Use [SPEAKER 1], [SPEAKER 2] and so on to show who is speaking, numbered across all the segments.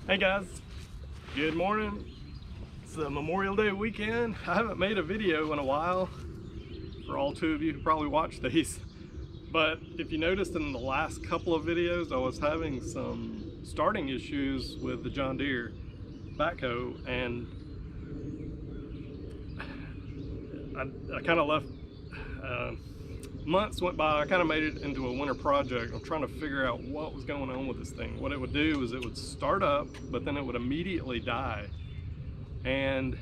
[SPEAKER 1] Hey guys, good morning. It's the Memorial Day weekend. I haven't made a video in a while for all two of you who probably watch these. But if you noticed in the last couple of videos, I was having some starting issues with the John Deere backhoe, and I kind of left, months went by. I kind of made it into a winter project. I'm trying to figure out what was going on with this thing. What it would do is it would start up, but then it would immediately die. And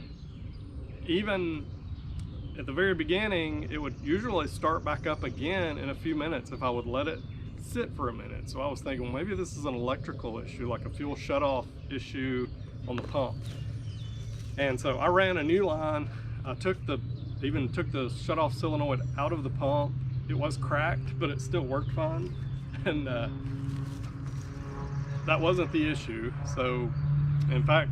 [SPEAKER 1] even at the very beginning, it would usually start back up again in a few minutes if I would let it sit for a minute. So I was thinking, well, maybe this is an electrical issue, like a fuel shutoff issue on the pump. And so I ran a new line. I even took the shutoff solenoid out of the pump. It was cracked, but it still worked fine. And that wasn't the issue. So in fact,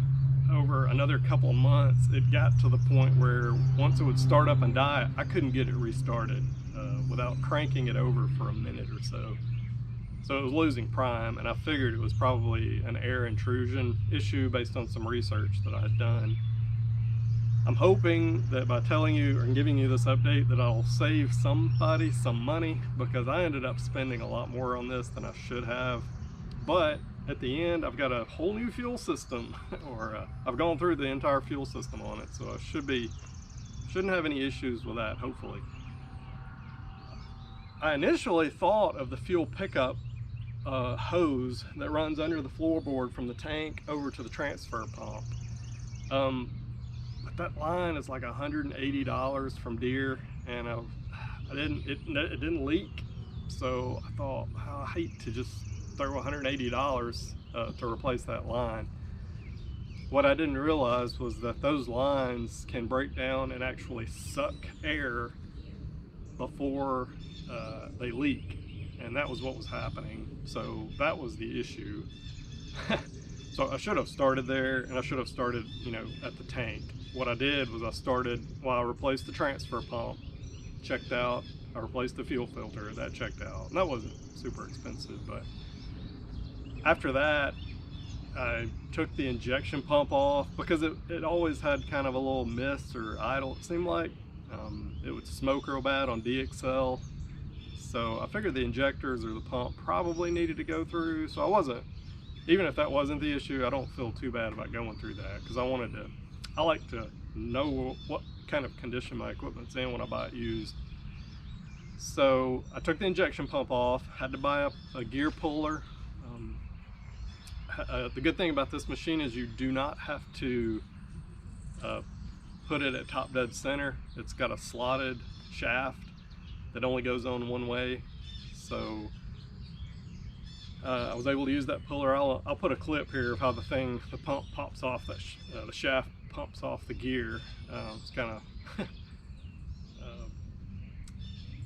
[SPEAKER 1] over another couple of months, it got to the point where once it would start up and die, I couldn't get it restarted without cranking it over for a minute or so. So it was losing prime, and I figured it was probably an air intrusion issue based on some research that I had done. I'm hoping that by telling you or giving you this update that I'll save somebody some money, because I ended up spending a lot more on this than I should have. But at the end, I've got a whole new fuel system, or I've gone through the entire fuel system on it, so I shouldn't have any issues with that, hopefully. I initially thought of the fuel pickup hose that runs under the floorboard from the tank over to the transfer pump. But that line is like $180 from Deere, and it didn't leak. So I thought, oh, I hate to just throw $180 to replace that line. What I didn't realize was that those lines can break down and actually suck air before they leak, and that was what was happening. So that was the issue. So I should have started there, and I should have started, at the tank. What I did was I replaced the transfer pump, checked out. I replaced the fuel filter, that checked out. And that wasn't super expensive, but after that, I took the injection pump off because it always had kind of a little miss or idle, it seemed like. It would smoke real bad on DXL. So I figured the injectors or the pump probably needed to go through. So even if that wasn't the issue, I don't feel too bad about going through that, because I like to know what kind of condition my equipment's in when I buy it used. So I took the injection pump off, had to buy a gear puller. The good thing about this machine is you do not have to put it at top dead center. It's got a slotted shaft that only goes on one way. So I was able to use that puller. I'll put a clip here of how the pump pops off, the shaft pumps off the gear. It's kind of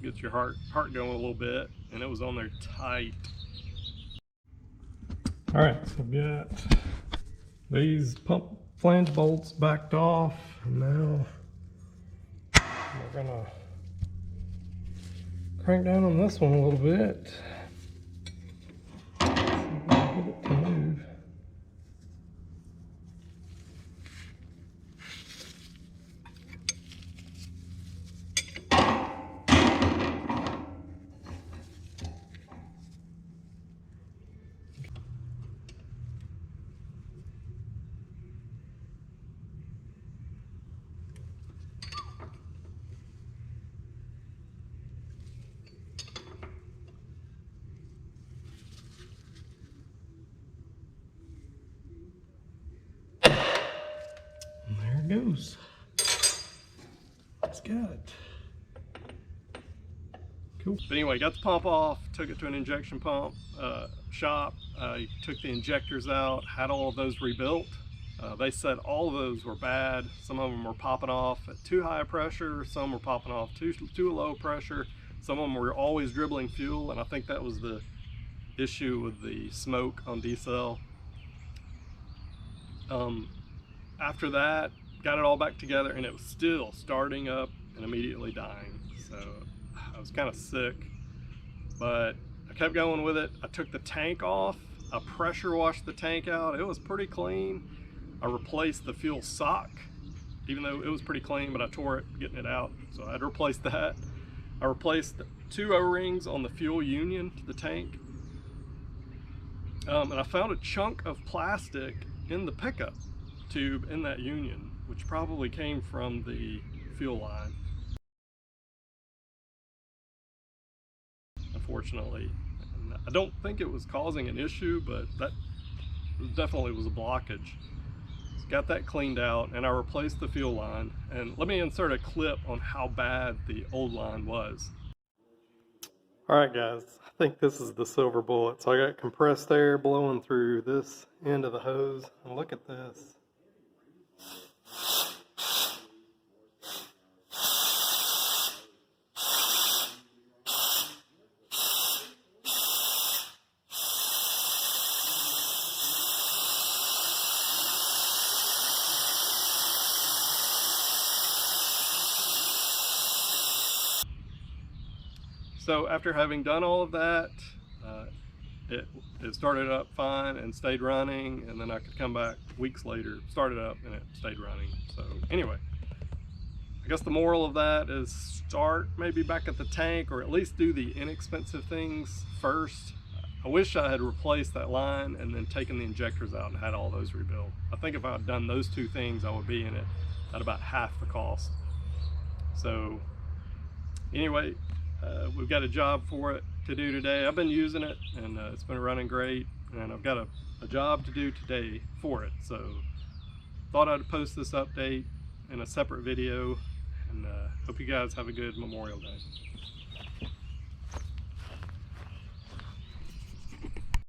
[SPEAKER 1] gets your heart going a little bit, and it was on there tight. All right, so I've got these pump flange bolts backed off, and now we're gonna crank down on this one a little bit. Get it to move. Goes. It's got it. Cool. But anyway, got the pump off, took it to an injection pump shop. Took the injectors out, had all of those rebuilt. They said all of those were bad. Some of them were popping off at too high a pressure, some were popping off too low pressure, some of them were always dribbling fuel, and I think that was the issue with the smoke on D-cell. After that, got it all back together, and it was still starting up and immediately dying. So I was kind of sick, but I kept going with it. I took the tank off. I pressure washed the tank out. It was pretty clean. I replaced the fuel sock, even though it was pretty clean, but I tore it getting it out, so I had to replace that. I replaced 2 O-rings on the fuel union to the tank. And I found a chunk of plastic in the pickup tube in that union, which probably came from the fuel line. Unfortunately, and I don't think it was causing an issue, but that definitely was a blockage. So got that cleaned out, and I replaced the fuel line. And let me insert a clip on how bad the old line was. All right, guys, I think this is the silver bullet. So I got compressed air blowing through this end of the hose, and look at this. So after having done all of that, it started up fine and stayed running, and then I could come back weeks later, started up and it stayed running. So anyway, I guess the moral of that is start maybe back at the tank, or at least do the inexpensive things first. I wish I had replaced that line and then taken the injectors out and had all those rebuilt. I think if I had done those 2 things, I would be in it at about half the cost. So anyway, we've got a job for it to do today. I've been using it, and it's been running great, and I've got a job to do today for it. So thought I'd post this update in a separate video, and hope you guys have a good Memorial Day.